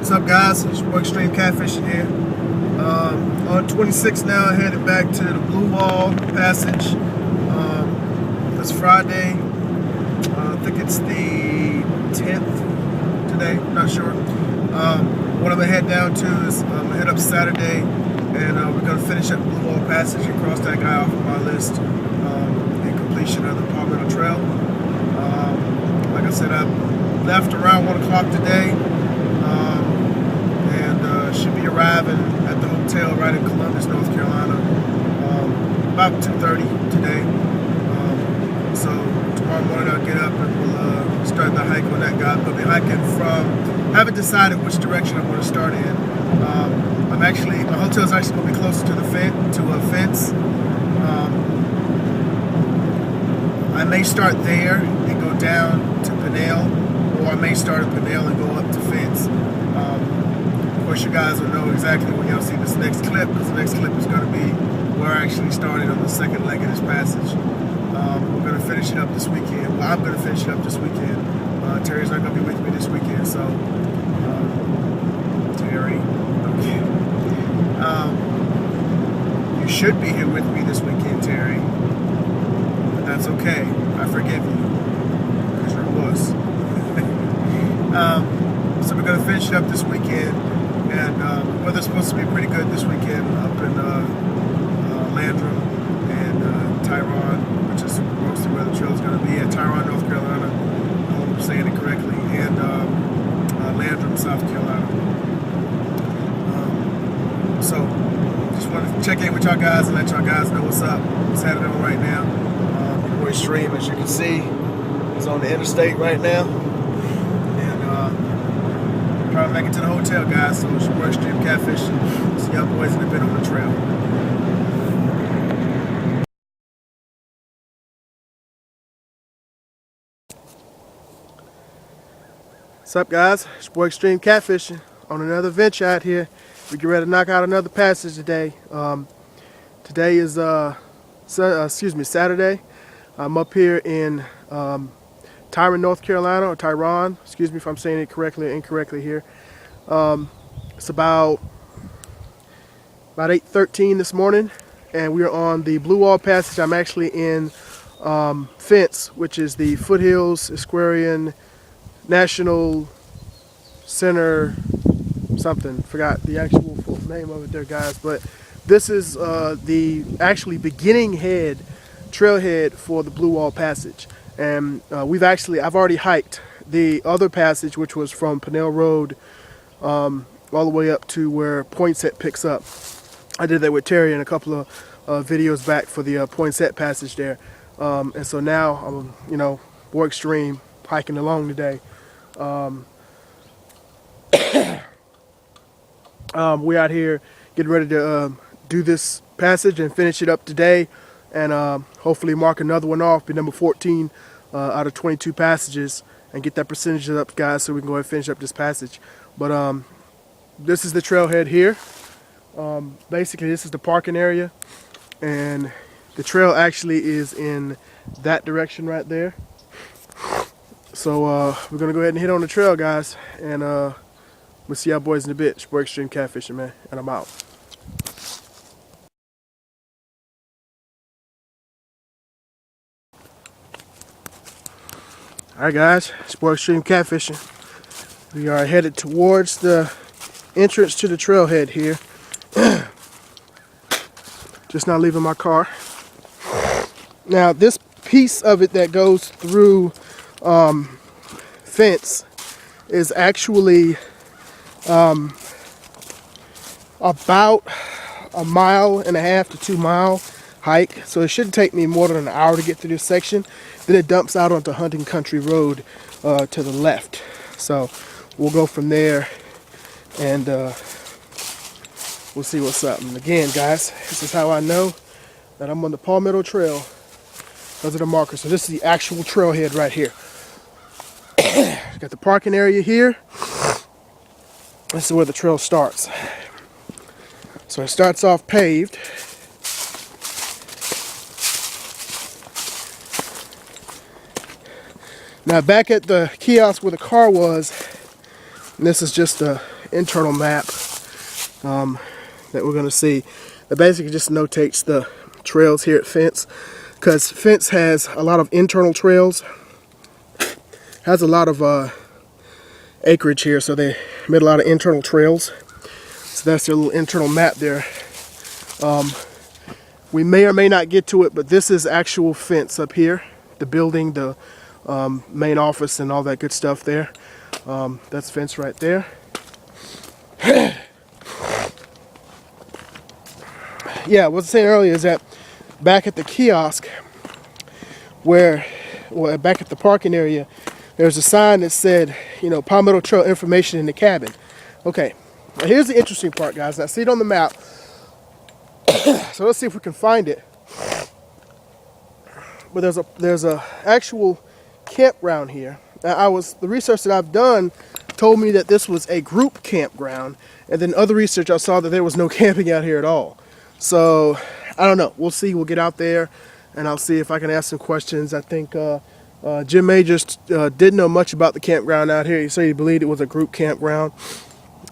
What's up, guys? It's your boy XtremeKatfishn here. On 26 now, headed back to the Blue Wall Passage. It's Friday. I think it's the 10th today. Not sure. What I'm gonna head down to is I'm gonna head up Saturday, and we're gonna finish up the Blue Wall Passage and cross that guy off of my list in completion of the Palmetto Trail. Like I said, I left around 1 o'clock today. Should be arriving at the hotel right in Columbus, North Carolina, about 2:30 today. So tomorrow morning I'll get up and we'll start the hike on that guy. I'll be hiking from, I haven't decided which direction I'm going to start in. My hotel's actually going to be closer to the F.E.N.C.E. I may start there and go down to Panel, or I may start at Panel and go up to F.E.N.C.E. Of course, you guys will know exactly when y'all see this next clip, because the next clip is going to be where I actually started on the second leg of this passage. We're going to finish it up this weekend. Well, I'm going to finish it up this weekend. Terry's not going to be with me this weekend, so Terry, okay. You should be here with me this weekend, Terry, but that's okay. I forgive you, because you're a wuss. So we're going to finish it up this weekend. And weather's supposed to be pretty good this weekend up in Landrum and Tyrone, which is mostly where the trail is going to be, at Tyrone, North Carolina. I hope I'm saying it correctly, and Landrum, South Carolina. So just wanted to check in with y'all guys and let y'all guys know what's up. What's happening right now. Your boy Stream, as you can see, is on the interstate right now. Trying to make it to the hotel, guys. So it's your boy XtremeKatfishn. See y'all boys in a bit on the trail. What's up, guys? It's your boy XtremeKatfishn on another venture out here. We get ready to knock out another passage today. Today is Saturday. I'm up here in Tyrone, North Carolina, or Tyrone. Excuse me if I'm saying it correctly or incorrectly here. It's about 8:13 this morning, and we are on the Blue Wall Passage. I'm actually in F.E.N.C.E, which is the Foothills Equestrian National Center something. Forgot the actual full name of it there, guys. But this is the actually beginning trailhead for the Blue Wall Passage. And I've already hiked the other passage, which was from Panel Road all the way up to where F.E.N.C.E picks up. I did that with Terry in a couple of videos back for the F.E.N.C.E passage there. And so now I'm, more extreme hiking along today. We're out here getting ready to do this passage and finish it up today, and hopefully mark another one off, be number 14 out of 22 passages, and get that percentage up, guys, so we can go ahead and finish up this passage. But this is the trailhead here. Basically, this is the parking area, and the trail actually is in that direction right there. So we're gonna go ahead and hit on the trail, guys, and we'll see y'all boys in a bit. It's your boy XtremeKatfishn, man, and I'm out. Alright, guys, it's your boy XtremeKatfishn. We are headed towards the entrance to the trailhead here. Just now leaving my car. Now, this piece of it that goes through F.E.N.C.E is actually about 1.5 miles to 2 mile hike, so it shouldn't take me more than an hour to get through this section. Then it dumps out onto Hunting Country Road to the left. So we'll go from there, and we'll see what's up. And again, guys, this is how I know that I'm on the Palmetto Trail, because of the marker. So this is the actual trailhead right here. Got the parking area here. This is where the trail starts. So it starts off paved. Now back at the kiosk where the car was, and this is just a internal map that we're going to see. That basically just notates the trails here at F.E.N.C.E, because F.E.N.C.E has a lot of internal trails, has a lot of acreage here, so they made a lot of internal trails. So that's their little internal map there. We may or may not get to it, but this is actual F.E.N.C.E up here, the building, the main office and all that good stuff there. That's F.E.N.C.E right there. Yeah, what I was saying earlier is that back at the kiosk, back at the parking area, there's a sign that said, Palmetto Trail information in the cabin. Okay, now here's the interesting part, guys. I see it on the map, so let's see if we can find it. But there's a actual campground here. Now, the research that I've done told me that this was a group campground, and then other research I saw that there was no camping out here at all. So I don't know. We'll see. We'll get out there, and I'll see if I can ask some questions. I think Jim Majors didn't know much about the campground out here. He said he believed it was a group campground.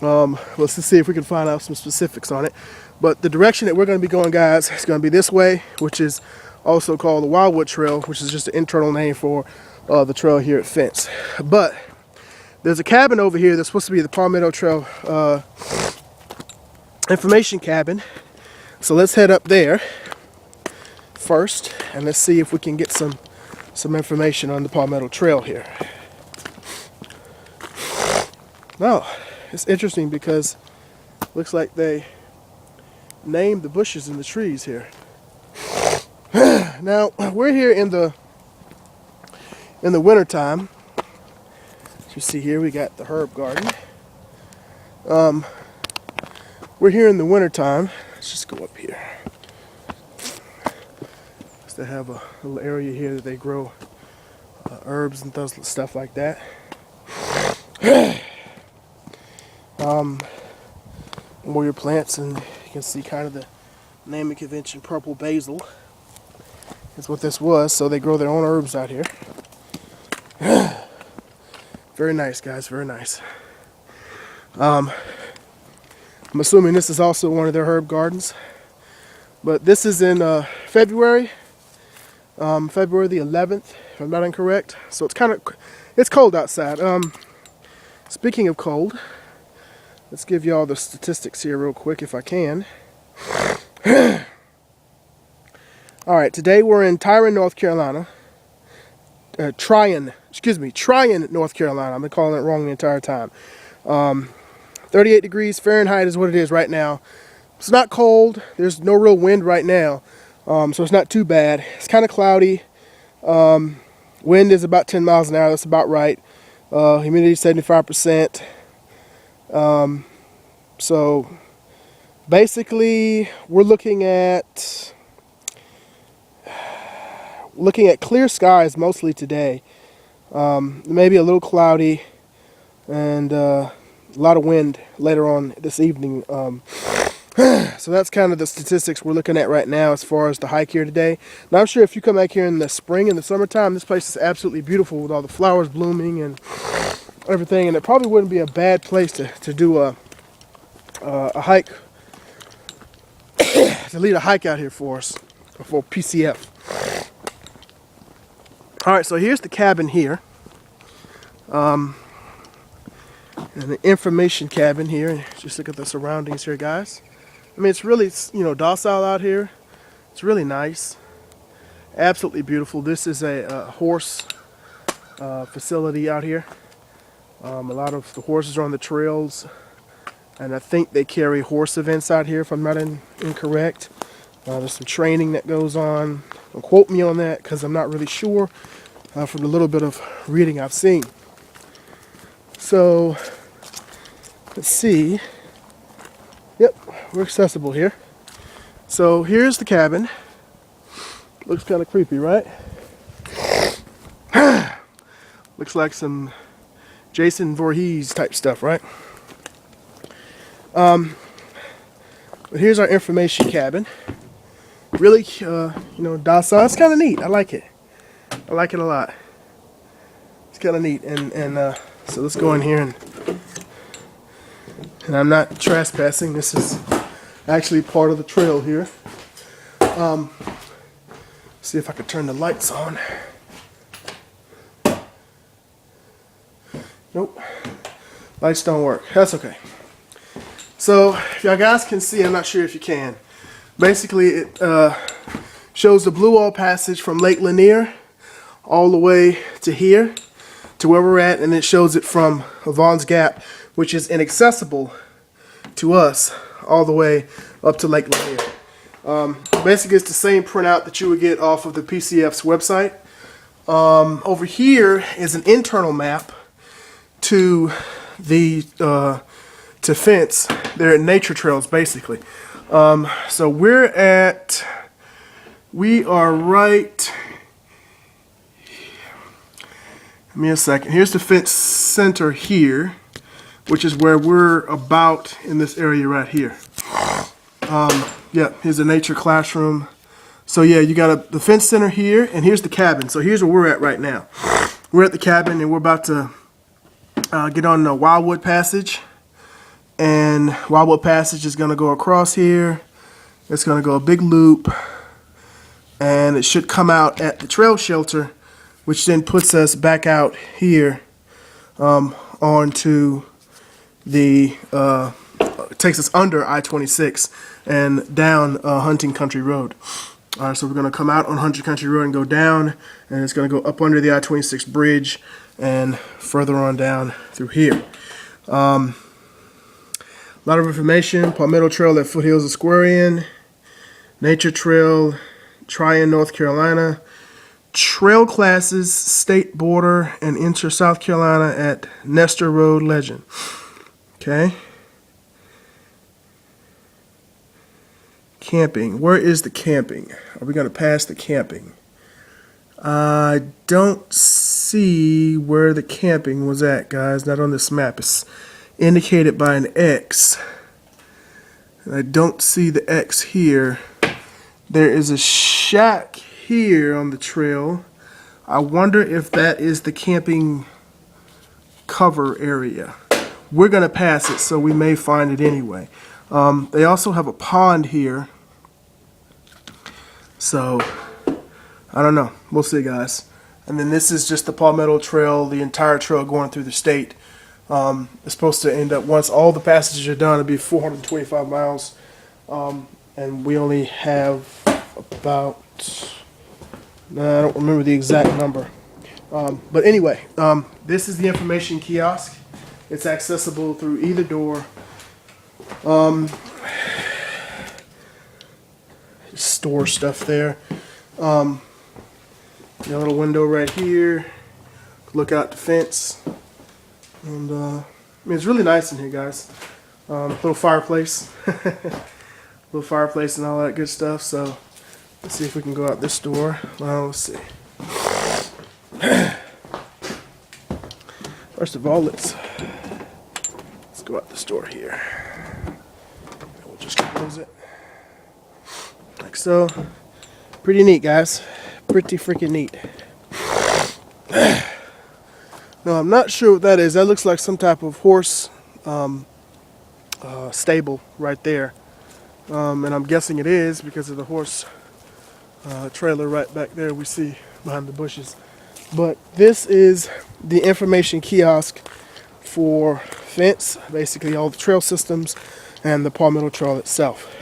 Let's see if we can find out some specifics on it. But the direction that we're going to be going, guys, is going to be this way, which is also called the Wildwood Trail, which is just an internal name for the trail here at F.E.N.C.E. But there's a cabin over here that's supposed to be the Palmetto Trail information cabin. So let's head up there first, and let's see if we can get some information on the Palmetto Trail here. Now, it's interesting because it looks like they named the bushes and the trees here. Now, we're here in the winter time. As you see here, we got the herb garden. We're here in the winter time. Let's just go up here. They have a little area here that they grow herbs and stuff like that. More your plants, and you can see kind of the naming convention. Purple basil is what this was. So they grow their own herbs out here. Very nice, guys. Very nice. I'm assuming this is also one of their herb gardens. But this is in February the 11th, if I'm not incorrect. So it's cold outside. Speaking of cold, let's give y'all the statistics here real quick if I can. All right, today we're in Tryon, North Carolina. Tryon, North Carolina. I've been calling it wrong the entire time. 38 degrees Fahrenheit is what it is right now. It's not cold. There's no real wind right now, so it's not too bad. It's kind of cloudy. Wind is about 10 miles an hour. That's about right. Humidity 75%. So basically, we're looking at clear skies mostly today. Maybe a little cloudy, and a lot of wind later on this evening. So that's kind of the statistics we're looking at right now as far as the hike here today. Now I'm sure if you come back here in the spring and the summertime, this place is absolutely beautiful with all the flowers blooming and everything, and it probably wouldn't be a bad place to do a hike, to lead a hike out here for us, for PCF. Alright, so here's the cabin here. And the information cabin here. Just look at the surroundings here, guys. I mean, it's really, docile out here. It's really nice. Absolutely beautiful. This is a horse facility out here. A lot of the horses are on the trails, and I think they carry horse events out here, if I'm not incorrect. There's some training that goes on. Don't quote me on that, because I'm not really sure from the little bit of reading I've seen. So, let's see. Yep, we're accessible here. So here's the cabin. Looks kind of creepy, right? Looks like some Jason Voorhees type stuff, right? But here's our information cabin. Really, docile. It's kind of neat. I like it. I like it a lot. It's kind of neat. And so let's go in here and and I'm not trespassing. This is actually part of the trail here. See if I could turn the lights on. Nope, lights don't work. That's okay. So if y'all guys can see, I'm not sure if you can. Basically, it shows the Blue Wall Passage from Lake Lanier all the way to here, to where we're at, and it shows it from Vaughn's Gap, which is inaccessible to us, all the way up to Lake Lanier. Basically, it's the same printout that you would get off of the PCF's website. Over here is an internal map to the to F.E.N.C.E. They're at nature trails, basically. So we are right. Give me a second. Here's the F.E.N.C.E. Center here, which is where we're about in this area right here. Yeah, here's a nature classroom. So yeah, you got the F.E.N.C.E. Center here, and here's the cabin. So here's where we're at right now. We're at the cabin, and we're about to get on the Wildwood Passage. And Wildwood Passage is going to go across here. It's going to go a big loop, and it should come out at the trail shelter, which then puts us back out here onto the, takes us under I-26 and down Hunting Country Road. All right, so we're going to come out on Hunting Country Road and go down, and it's going to go up under the I-26 bridge and further on down through here. A lot of information: Palmetto Trail at Foothills of Squarian, Nature Trail, Tryon, North Carolina, trail classes, state border, and enter South Carolina at Nestor Road Legend. Okay. Camping. Where is the camping? Are we going to pass the camping? I don't see where the camping was at, guys. Not on this map. It's indicated by an X. And I don't see the X here. There is a shack here on the trail. I wonder if that is the camping cover area. We're going to pass it, so we may find it anyway. They also have a pond here. So, I don't know. We'll see, guys. And then this is just the Palmetto Trail, the entire trail going through the state. It's supposed to end up, once all the passages are done, it'll be 425 miles. And we only have about, I don't remember the exact number. But anyway, this is the information kiosk. It's accessible through either door. Store stuff there. A little window right here. Look out the fence. And I mean, it's really nice in here, guys. Little fireplace. Little fireplace and all that good stuff. So let's see if we can go out this door. Well, let's see. First of all, let's go out this door here. We'll just close it like so. Pretty neat, guys. Pretty freaking neat. No, I'm not sure what that is. That looks like some type of horse stable right there. And I'm guessing it is because of the horse trailer right back there we see behind the bushes. But this is the information kiosk for F.E.N.C.E., basically all the trail systems and the Palmetto Trail itself.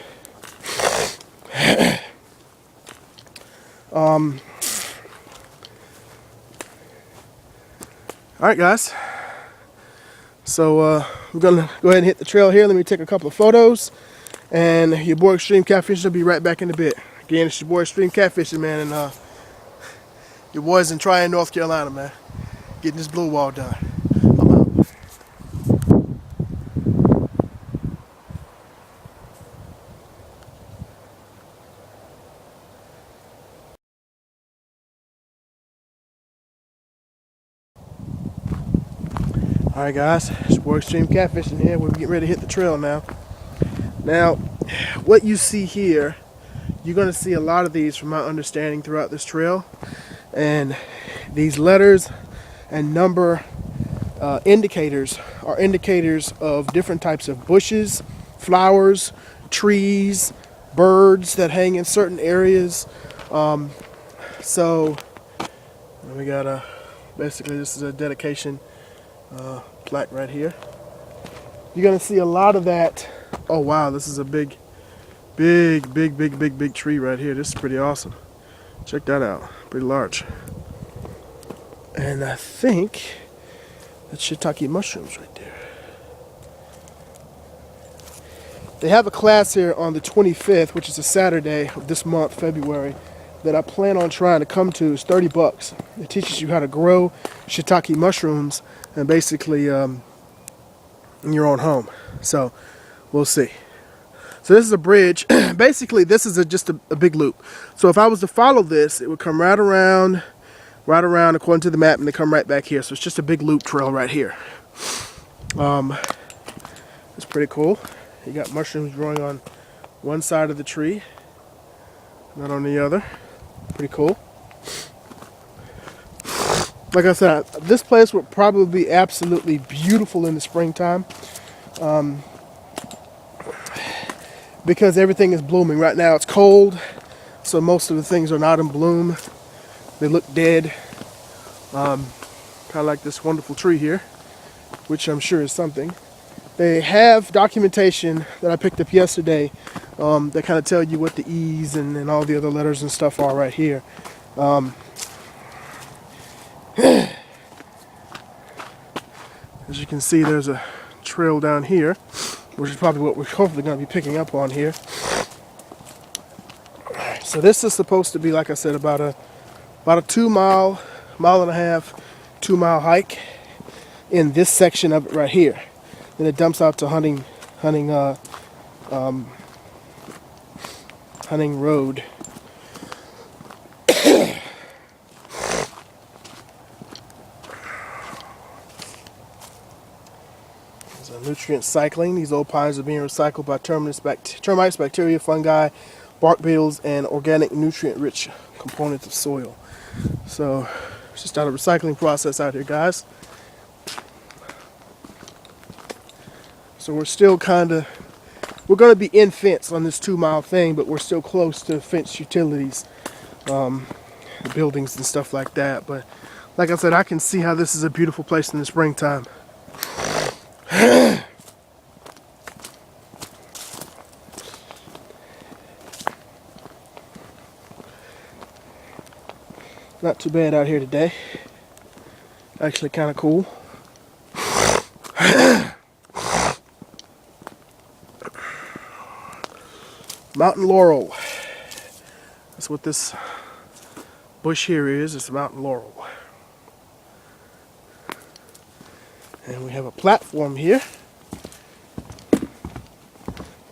Alright, guys. So we're going to go ahead and hit the trail here. Let me take a couple of photos. And your boy XtremeKatfishn will be right back in a bit. Again, it's your boy XtremeKatfishn, man. And your boy's in Tryon, North Carolina, man. Getting this blue wall done. I'm out. Alright, guys. It's your boy XtremeKatfishn here. We're getting ready to hit the trail now. Now, what you see here, you're going to see a lot of these from my understanding throughout this trail. And these letters and number indicators are indicators of different types of bushes, flowers, trees, birds that hang in certain areas. So we got a, basically this is a dedication plaque right here. You're gonna see a lot of that. Oh wow, this is a big tree right here. This is pretty awesome. Check that out, pretty large. And I think that's shiitake mushrooms right there. They have a class here on the 25th, which is a Saturday of this month, February, that I plan on trying to come to. It's $30. It teaches you how to grow shiitake mushrooms and basically in your own home. So we'll see. So this is a bridge. Basically, this is just a big loop. So if I was to follow this, it would come right around according to the map, and they come right back here. So it's just a big loop trail right here. It's pretty cool. You got mushrooms growing on one side of the tree, not on the other. Pretty cool. Like I said, this place would probably be absolutely beautiful in the springtime, because everything is blooming. Right now it's cold, so most of the things are not in bloom. They look dead. Kind of like this wonderful tree here, which I'm sure is something. They have documentation that I picked up yesterday that kind of tell you what the E's and all the other letters and stuff are right here. As you can see, there's a trail down here, which is probably what we're hopefully going to be picking up on here. So this is supposed to be, like I said, about a 2 mile, mile and a half, 2 mile hike in this section of it right here. Then it dumps out to Hunting Road. There's a nutrient cycling. These old pines are being recycled by termites, bacteria, fungi, bark beetles, and organic nutrient-rich components of soil. So it's just out a recycling process out here, guys. So we're still we're going to be in F.E.N.C.E on this 2 mile thing, but we're still close to F.E.N.C.E utilities, the buildings and stuff like that. But like I said, I can see how this is a beautiful place in the springtime. Not too bad out here today. Actually kind of cool. Mountain laurel. That's what this bush here is. It's mountain laurel. And we have a platform here,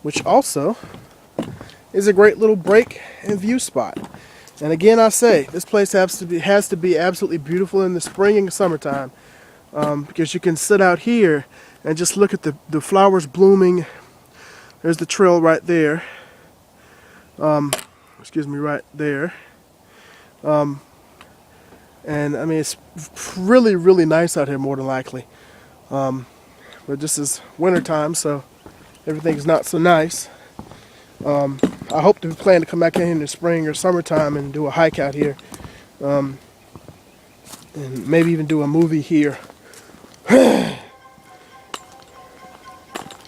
which also is a great little break and view spot. And again, I say, this place has to be absolutely beautiful in the spring and summertime, because you can sit out here and just look at the flowers blooming. There's the trail right there. Excuse me, right there. And I mean, it's really, really nice out here, more than likely. But this is winter time, so everything's not so nice. I hope to plan to come back in the spring or summertime and do a hike out here, and maybe even do a movie here.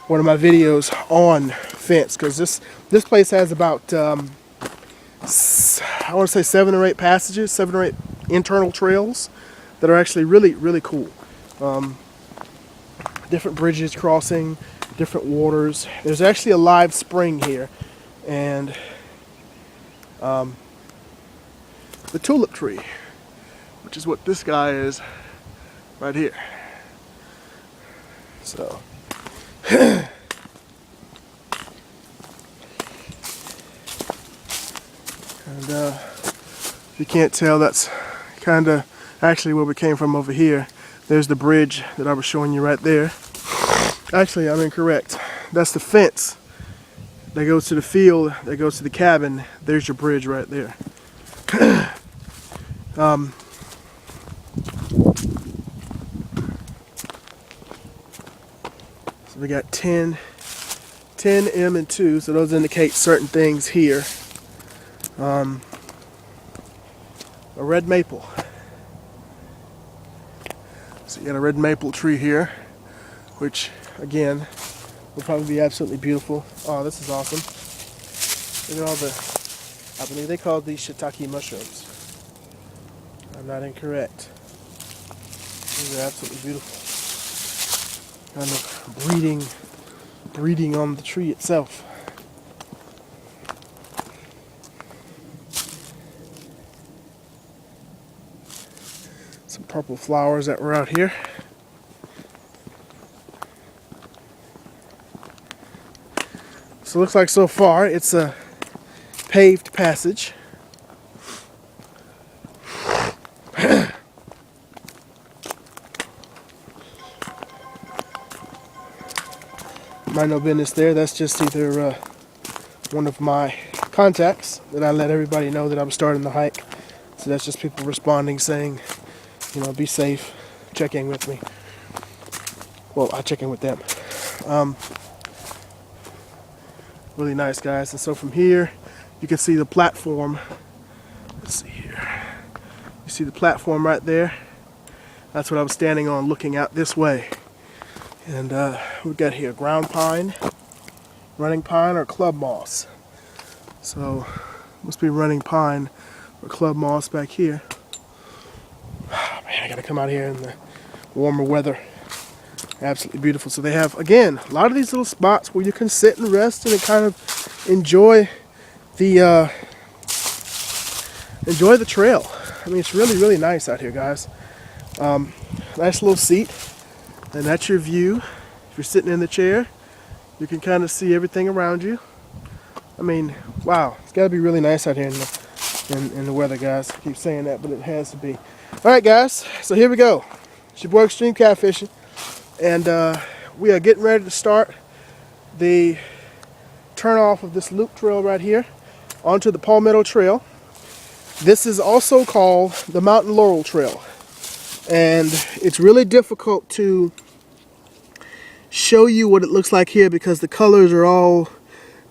One of my videos on F.E.N.C.E, because this place has about I want to say 7 or 8 passages, 7 or 8 internal trails that are actually really, really cool. Different bridges crossing, different waters. There's actually a live spring here, and the tulip tree, which is what this guy is right here. So and if you can't tell, that's kind of actually where we came from over here. There's the bridge that I was showing you right there. Actually, I'm incorrect. That's the fence that goes to the field, that goes to the cabin. There's your bridge right there. So we got 10, M, and 2. So those indicate certain things here. A red maple. So you got a red maple tree here, which again will probably be absolutely beautiful. Oh, this is awesome. Look at all the, I believe they call these shiitake mushrooms. I'm not incorrect. These are absolutely beautiful. Kind of breeding on the tree itself. Some purple flowers that were out here. So it looks like so far it's a paved passage. Mind no business there. That's just either one of my contacts that I let everybody know that I'm starting the hike. So that's just people responding saying, you know, be safe, check in with me. Well, I check in with them. Really nice, guys. And so from here, you can see the platform. Let's see here. You see the platform right there? That's what I was standing on, looking out this way. And we've got here ground pine, running pine, or club moss. So must be running pine or club moss back here. Oh, man, I gotta come out here in the warmer weather. Absolutely beautiful. So they have, again, a lot of these little spots where you can sit and rest and kind of enjoy the trail. I mean, it's really, really nice out here, guys. Nice little seat. And that's your view. If you're sitting in the chair, you can kind of see everything around you. I mean, wow, it's got to be really nice out here in the weather, guys. I keep saying that, but it has to be. All right, guys, so here we go. It's your boy XtremeKatfishn, and we are getting ready to start the turn off of this loop trail right here onto the Palmetto Trail. This is also called the Mountain Laurel Trail. And it's really difficult to show you what it looks like here because the colors are all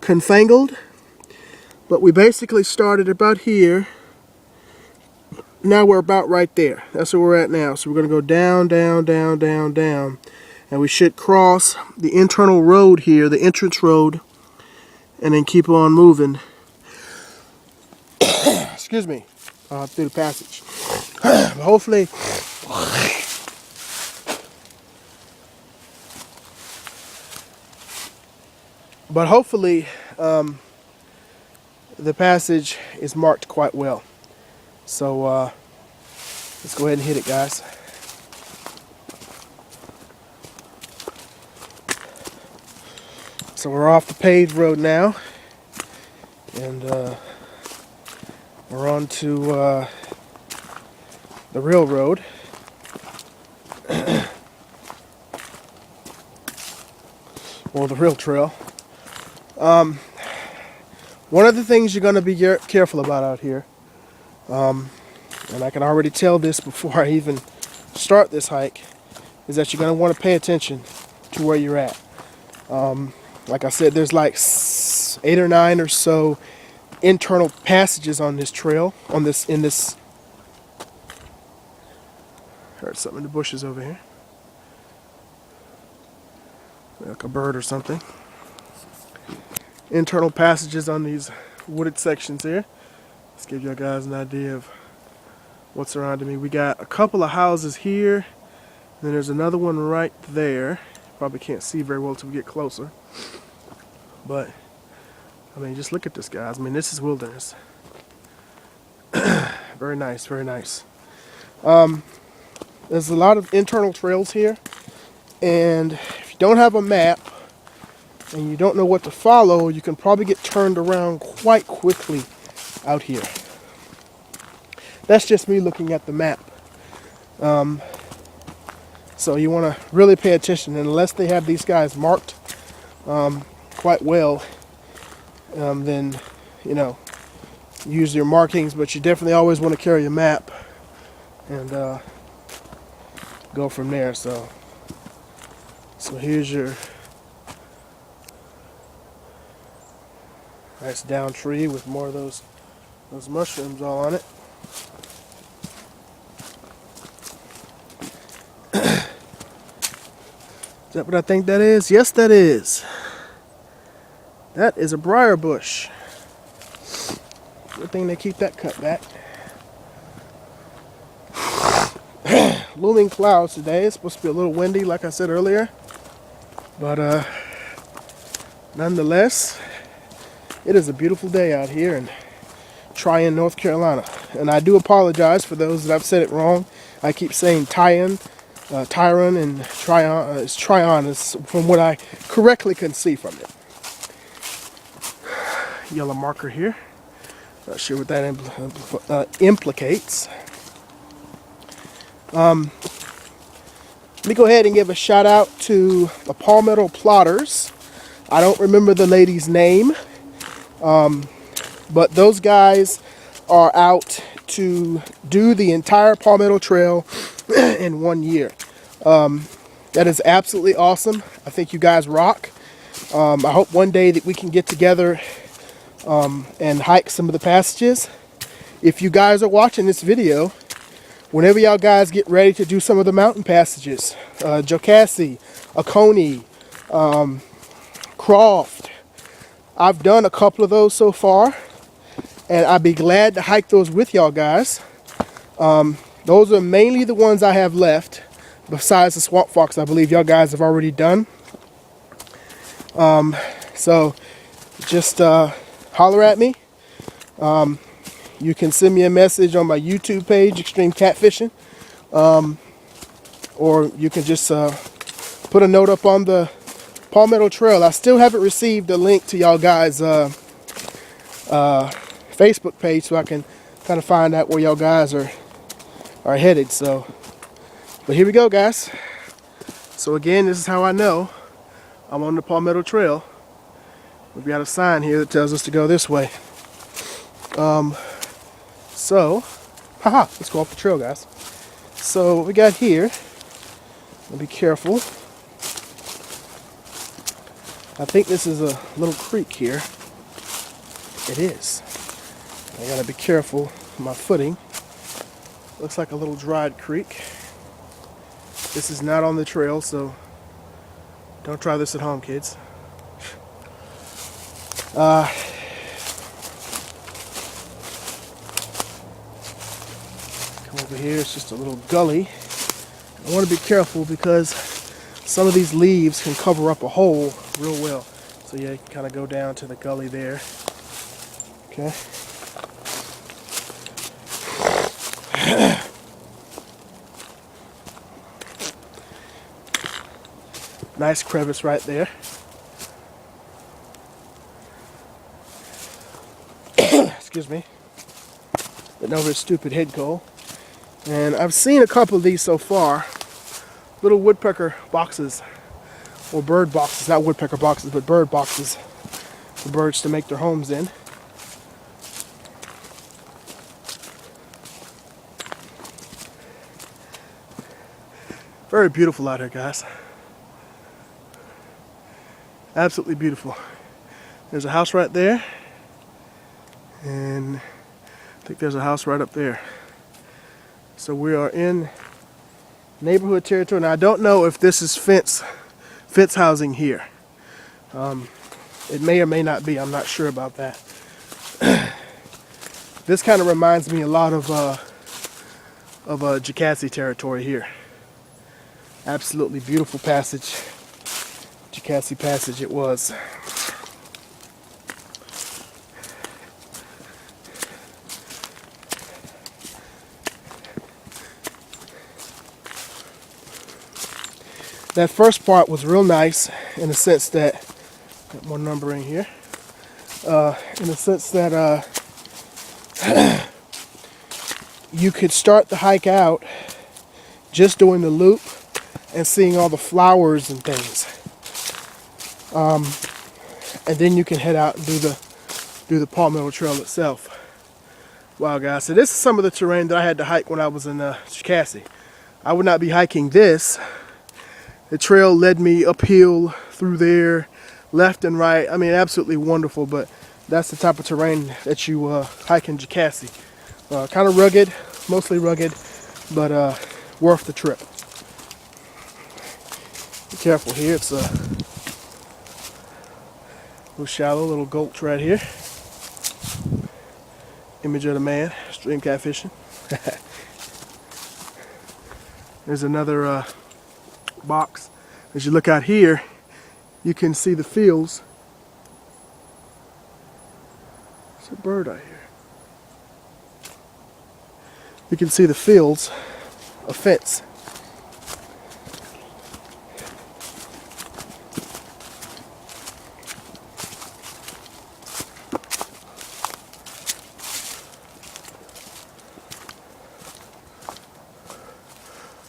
confangled. But we basically started about here. Now we're about right there. That's where we're at now. So we're going to go down, down, down, down, down. And we should cross the internal road here, the entrance road, and then keep on moving. Excuse me, through the passage. Hopefully, the passage is marked quite well. So let's go ahead and hit it, guys. So we're off the paved road now, and we're on to the real road. Or the real trail. One of the things you're going to be careful about out here, and I can already tell this before I even start this hike, is that you're going to want to pay attention to where you're at. Like I said, there's like 8 or 9 or so internal passages on this trail, in this. Heard something in the bushes over here. Like a bird or something. Internal passages on these wooded sections here. Let's give you guys an idea of what's surrounding me. We got a couple of houses here, and then there's another one right there. Probably can't see very well till we get closer. But, I mean, just look at this, guys. I mean, this is wilderness. Very nice, very nice. There's a lot of internal trails here, and if you don't have a map and you don't know what to follow, you can probably get turned around quite quickly out here. That's just me looking at the map. So you want to really pay attention, and unless they have these guys marked quite well, then, you know, use your markings, but you definitely always want to carry a map and go from there. So here's your Nice down tree with more of those mushrooms all on it. Is that what I think that is? Yes, that is. That is a briar bush. Good thing they keep that cut back. Looming clouds today. It's supposed to be a little windy, like I said earlier. But nonetheless, it is a beautiful day out here in Tryon, North Carolina. And I do apologize for those that I've said it wrong. I keep saying Tryon, and Tryon. It's Tryon, is from what I correctly can see from it. Yellow marker here. Not sure what that implicates. Let me go ahead and give a shout out to the Palmetto plotters. I don't remember the lady's name, but those guys are out to do the entire Palmetto Trail in 1 year. That is absolutely awesome. I think you guys rock. I hope one day that we can get together and hike some of the passages. If you guys are watching this video, whenever y'all guys get ready to do some of the mountain passages, Jocassee, Oconee, Croft, I've done a couple of those so far, and I'd be glad to hike those with y'all guys. Those are mainly the ones I have left, besides the Swamp Fox I believe y'all guys have already done. So just holler at me. You can send me a message on my YouTube page, XtremeKatfishn, or you can just put a note up on the Palmetto Trail. I still haven't received a link to y'all guys' Facebook page, so I can kind of find out where y'all guys are headed. So, but here we go, guys. So again, this is how I know I'm on the Palmetto Trail. We've got a sign here that tells us to go this way. So, let's go off the trail, guys. So what we got here, I'll be careful. I think this is a little creek here. It is. I gotta be careful with my footing. Looks like a little dried creek. This is not on the trail, so don't try this at home, kids. Come over here, it's just a little gully. I want to be careful because some of these leaves can cover up a hole real well. So yeah, you can kind of go down to the gully there. Okay. Nice crevice right there. Excuse me. Getting over a stupid head cold. And I've seen a couple of these so far. Little woodpecker boxes. Or bird boxes. Not woodpecker boxes, but bird boxes. For birds to make their homes in. Very beautiful out here, guys. Absolutely beautiful. There's a house right there. And I think there's a house right up there. So we are in neighborhood territory. Now I don't know if this is fence housing here. It may or may not be. I'm not sure about that. This kind of reminds me a lot of Jocassee territory here. Absolutely beautiful passage. Jocassee Passage it was. That first part was real nice in the sense that, got more numbering here, in the sense that you could start the hike out just doing the loop and seeing all the flowers and things. And then you can head out and do the Palmetto Trail itself. Wow, guys, so this is some of the terrain that I had to hike when I was in Jocassee. I would not be hiking this. The trail led me uphill through there, left and right. I mean, absolutely wonderful, but that's the type of terrain that you hike in Jocassee. Kind of rugged, mostly rugged, but worth the trip. Be careful here, it's a little shallow, little gulch right here. Image of the man, extreme catfishing. There's another box. As you look out here, you can see the fields. There's a bird out here. You can see the fields of F.E.N.C.E.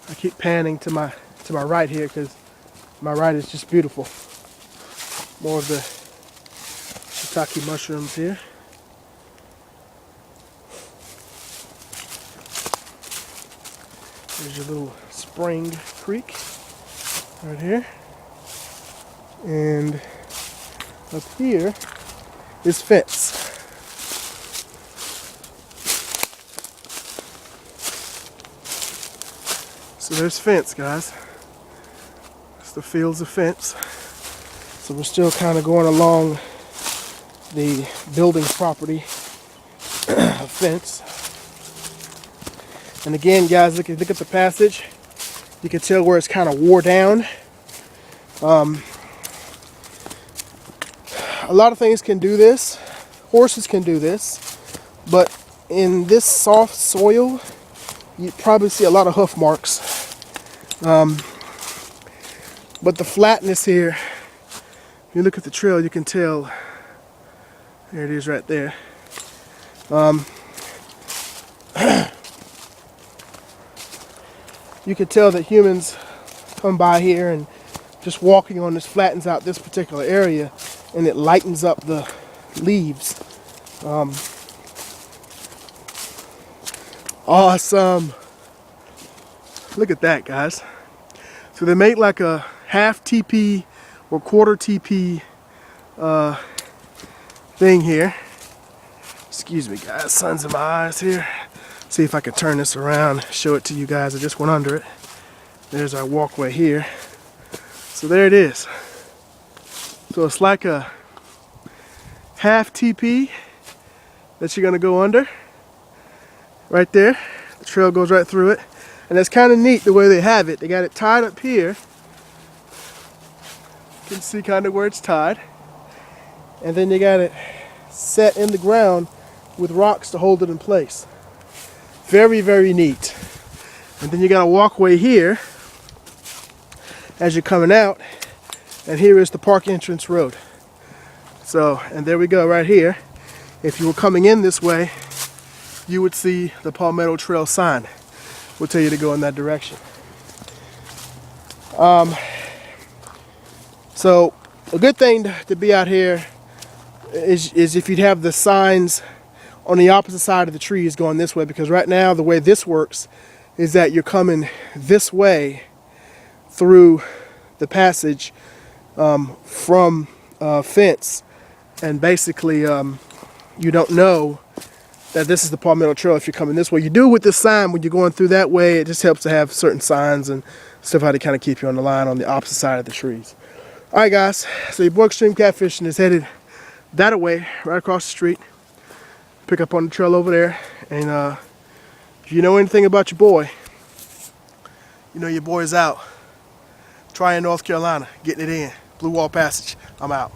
I keep panning to my right here because my right is just beautiful. More of the shiitake mushrooms here. There's your little spring creek right here. And up here is F.E.N.C.E. So there's F.E.N.C.E, guys. It's the fields of F.E.N.C.E. So we're still kind of going along the building property of F.E.N.C.E. And again, guys, look at the passage. You can tell where it's kind of wore down. A lot of things can do this. Horses can do this. But in this soft soil, you probably see a lot of hoof marks. But the flatness here, if you look at the trail, you can tell. There it is right there. You can tell that humans come by here and just walking on this flattens out this particular area and it lightens up the leaves. Awesome. Look at that, guys. So they made like a half TP or quarter TP thing here. Excuse me, guys, sun's in my eyes here. See if I can turn this around, show it to you guys. I just went under it. There's our walkway here. So there it is. So it's like a half TP that you're gonna go under. Right there. The trail goes right through it. And it's kind of neat the way they have it. They got it tied up here. You can see kind of where it's tied. And then they got it set in the ground with rocks to hold it in place. Very, very neat. And then you got a walkway here as you're coming out. And here is the park entrance road. So, and there we go right here. If you were coming in this way, you would see the Palmetto Trail sign. We'll tell you to go in that direction. So a good thing to be out here is if you'd have the signs on the opposite side of the trees going this way, because right now the way this works is that you're coming this way through the passage from F.E.N.C.E. and basically you don't know that this is the Palmetto Trail if you're coming this way. You do with this sign when you're going through that way. It just helps to have certain signs and stuff how to kind of keep you on the line on the opposite side of the trees. All right, guys. So your boy XtremeKatfishn is headed that way, right across the street. Pick up on the trail over there. And if you know anything about your boy, you know your boy is out. Trying North Carolina, getting it in. Blue Wall Passage. I'm out.